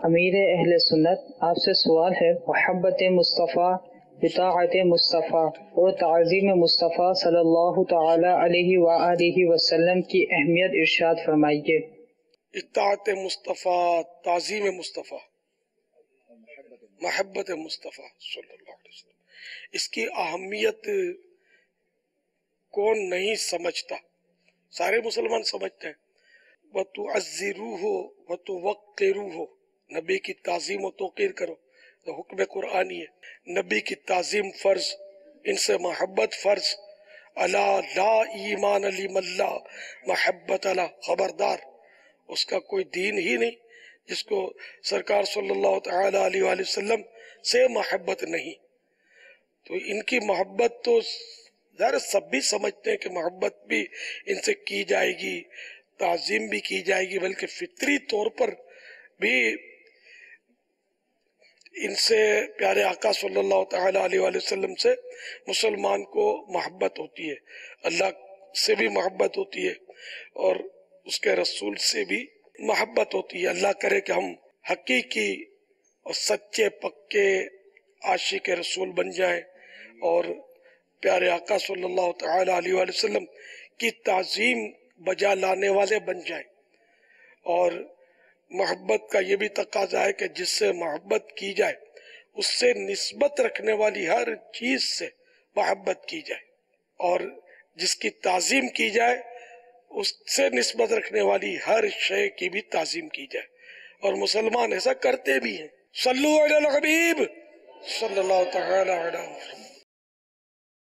امیر اہل سنت، آپ سے سوال ہے، محبت مصطفیٰ، اطاعت مصطفیٰ اور تعظیم مصطفیٰ صلی اللہ تعالی علیہ وآلہ وسلم کی اہمیت ارشاد فرمائیے۔ اطاعت مصطفیٰ، تعظیم مصطفیٰ، محبت مصطفیٰ صلی اللہ علیہ وسلم، اس کی اہمیت کون نہیں سمجھتا؟ سارے مسلمان سمجھتے ہیں۔ وَتُعَزِّرُوهُ وَتُوَقِّرُوهُ، نبی کی تعظیم و توقیر کرو، تو حکم قرآنی ہے۔ نبی کی تعظیم فرض، ان سے محبت فرض۔ الا لا ایمان لمن لا محبت لا، خبردار اس کا کوئی دین ہی نہیں جس کو سرکار صلی اللہ تعالی علیہ وآلہ وسلم سے محبت نہیں۔ تو ان کی محبت تو ظاہر سب بھی سمجھتے ہیں کہ محبت بھی ان سے کی جائے گی، تعظیم بھی کی جائے گی، بلکہ فطری طور پر بھی ان سے، پیارے آقا صلی اللہ تعالی علیہ وآلہ وسلم سے مسلمان کو محبت ہوتی ہے، اللہ سے بھی محبت ہوتی ہے اور اس کے رسول سے بھی محبت ہوتی ہے۔ اللہ کرے کہ ہم حقیقی اور سچے پکے عاشق رسول بن جائیں اور پیارے آقا صلی اللہ تعالی علیہ وآلہ وسلم کی تعظیم بجا لانے والے بن جائیں۔ اور محبت کا یہ بھی تقاضا ہے کہ جس سے محبت کی جائے اس سے نسبت رکھنے والی ہر چیز سے محبت کی جائے، اور جس کی تعظیم کی جائے اس سے نسبت رکھنے والی ہر شے کی بھی تعظیم کی جائے، اور مسلمان ایسا کرتے بھی ہیں۔ صلو علی الحبیب صلی اللہ تعالی علیہ وسلم۔